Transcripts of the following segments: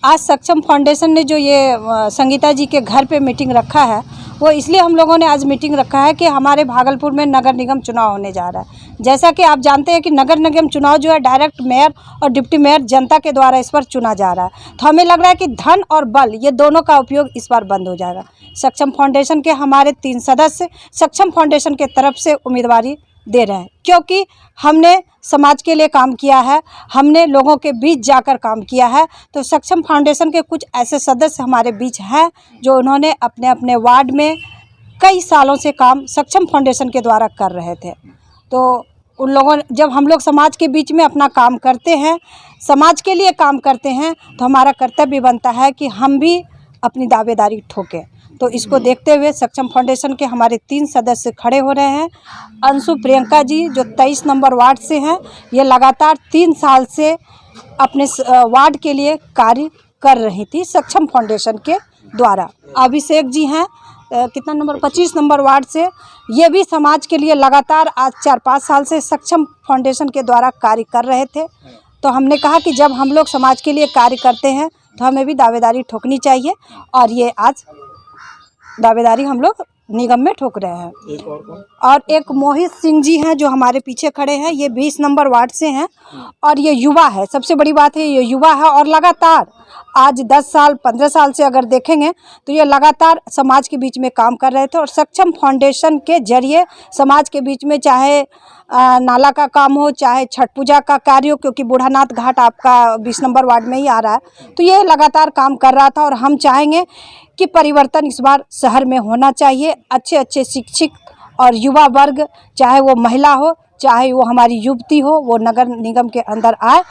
आज सक्षम फाउंडेशन ने जो ये संगीता जी के घर पे मीटिंग रखा है, वो इसलिए हम लोगों ने आज मीटिंग रखा है कि हमारे भागलपुर में नगर निगम चुनाव होने जा रहा है। जैसा कि आप जानते हैं कि नगर निगम चुनाव जो है डायरेक्ट मेयर और डिप्टी मेयर जनता के द्वारा इस पर चुना जा रहा है। तो हमें लग रहा है कि धन और बल ये दोनों का उपयोग इस बार बंद हो जाएगा। सक्षम फाउंडेशन के हमारे 3 सदस्य सक्षम फाउंडेशन के तरफ से उम्मीदवारी दे रहे हैं, क्योंकि हमने समाज के लिए काम किया है, हमने लोगों के बीच जाकर काम किया है। तो सक्षम फाउंडेशन के कुछ ऐसे सदस्य हमारे बीच हैं जो उन्होंने अपने अपने वार्ड में कई सालों से काम सक्षम फाउंडेशन के द्वारा कर रहे थे। तो उन लोगों जब हम लोग समाज के बीच में अपना काम करते हैं, समाज के लिए काम करते हैं, तो हमारा कर्तव्य बनता है कि हम भी अपनी दावेदारी ठोकें। तो इसको देखते हुए सक्षम फाउंडेशन के हमारे 3 सदस्य खड़े हो रहे हैं। अंशु प्रियंका जी जो 23 नंबर वार्ड से हैं, ये लगातार 3 साल से अपने वार्ड के लिए कार्य कर रही थी सक्षम फाउंडेशन के द्वारा। अभिषेक जी हैं कितना नंबर 25 नंबर वार्ड से, ये भी समाज के लिए लगातार आज 4-5 साल से सक्षम फाउंडेशन के द्वारा कार्य कर रहे थे। तो हमने कहा कि जब हम लोग समाज के लिए कार्य करते हैं तो हमें भी दावेदारी ठोकनी चाहिए, और ये आज दावेदारी हम लोग निगम में ठोक रहे हैं। और एक मोहित सिंह जी हैं जो हमारे पीछे खड़े हैं, ये 20 नंबर वार्ड से हैं और ये युवा है। सबसे बड़ी बात है ये युवा है और लगातार आज 10 साल 15 साल से अगर देखेंगे तो ये लगातार समाज के बीच में काम कर रहे थे। और सक्षम फाउंडेशन के जरिए समाज के बीच में चाहे नाला का काम हो, चाहे छठ पूजा का कार्य हो, क्योंकि बूढ़ानाथ घाट आपका 20 नंबर वार्ड में ही आ रहा है, तो ये लगातार काम कर रहा था। और हम चाहेंगे कि परिवर्तन इस बार शहर में होना चाहिए। अच्छे अच्छे शिक्षित और युवा वर्ग, चाहे वो महिला हो चाहे वो हमारी युवती हो, वो नगर निगम के अंदर आए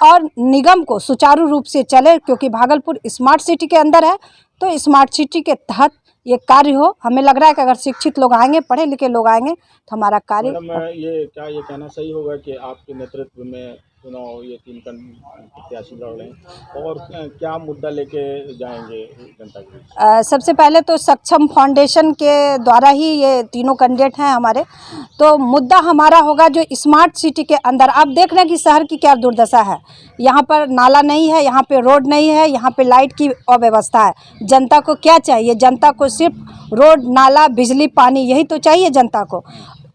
और निगम को सुचारू रूप से चले, क्योंकि भागलपुर स्मार्ट सिटी के अंदर है। तो स्मार्ट सिटी के तहत ये कार्य हो। हमें लग रहा है कि अगर शिक्षित लोग आएंगे, पढ़े लिखे लोग आएंगे तो हमारा कार्य ये कहना सही होगा कि आपके नेतृत्व में चुनाव ये 3 प्रत्याशी लड़ रहे हैं, और क्या मुद्दा लेके जाएंगे जनता के? सबसे पहले तो सक्षम फाउंडेशन के द्वारा ही ये तीनों कैंडिडेट हैं हमारे। तो मुद्दा हमारा होगा जो स्मार्ट सिटी के अंदर आप देख रहे हैं कि शहर की क्या दुर्दशा है। यहाँ पर नाला नहीं है, यहाँ पे रोड नहीं है, यहाँ पे लाइट की अव्यवस्था है। जनता को क्या चाहिए? जनता को सिर्फ रोड, नाला, बिजली, पानी, यही तो चाहिए जनता को।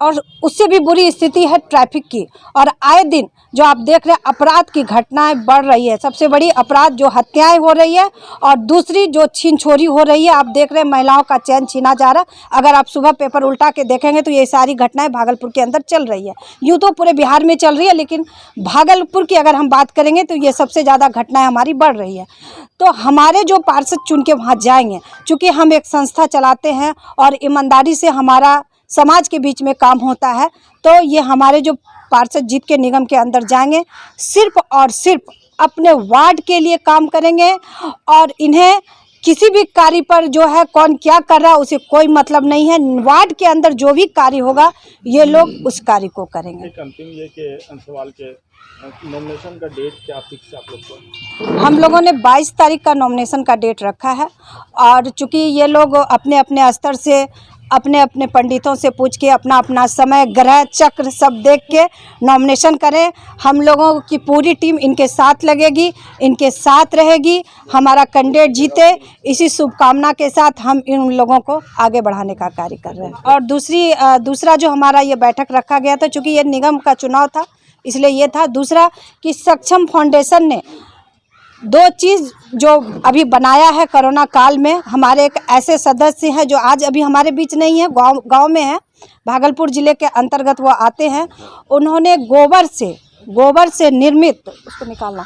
और उससे भी बुरी स्थिति है ट्रैफिक की। और आए दिन जो आप देख रहे हैं अपराध की घटनाएं बढ़ रही है। सबसे बड़ी अपराध जो हत्याएं हो रही है, और दूसरी जो छीन छोरी हो रही है। आप देख रहे हैं महिलाओं का चैन छीना जा रहा है। अगर आप सुबह पेपर उल्टा के देखेंगे तो ये सारी घटनाएं भागलपुर के अंदर चल रही है। यूँ तो पूरे बिहार में चल रही है, लेकिन भागलपुर की अगर हम बात करेंगे तो ये सबसे ज़्यादा घटनाएँ हमारी बढ़ रही है। तो हमारे जो पार्षद चुन के वहाँ जाएंगे, चूँकि हम एक संस्था चलाते हैं और ईमानदारी से हमारा समाज के बीच में काम होता है, तो ये हमारे जो पार्षद जीत के निगम के अंदर जाएंगे सिर्फ और सिर्फ अपने वार्ड के लिए काम करेंगे। और इन्हें किसी भी कार्य पर जो है कौन क्या कर रहा है उसे कोई मतलब नहीं है। वार्ड के अंदर जो भी कार्य होगा ये लोग उस कार्य को करेंगे। एक अंतिम ये कि सवाल के नॉमिनेशन का डेट क्या फिक्स आप लोग को? हम लोगों ने 22 तारीख का नॉमिनेशन का डेट रखा है। और चूँकि ये लोग अपने अपने स्तर से अपने अपने पंडितों से पूछ के अपना अपना समय, ग्रह, चक्र सब देख के नॉमिनेशन करें। हम लोगों की पूरी टीम इनके साथ लगेगी, इनके साथ रहेगी। हमारा कैंडिडेट जीते, इसी शुभकामना के साथ हम इन लोगों को आगे बढ़ाने का कार्य कर रहे हैं। और दूसरा जो हमारा ये बैठक रखा गया था, चूँकि ये निगम का चुनाव था इसलिए ये था। दूसरा कि सक्षम फाउंडेशन ने 2 चीज़ जो अभी बनाया है कोरोना काल में। हमारे एक ऐसे सदस्य हैं जो आज अभी हमारे बीच नहीं है, गांव में है, भागलपुर ज़िले के अंतर्गत वो आते हैं। उन्होंने गोबर से निर्मित, उसको निकालना,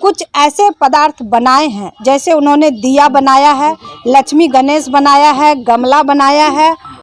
कुछ ऐसे पदार्थ बनाए हैं। जैसे उन्होंने दिया बनाया है, लक्ष्मी गणेश बनाया है, गमला बनाया है,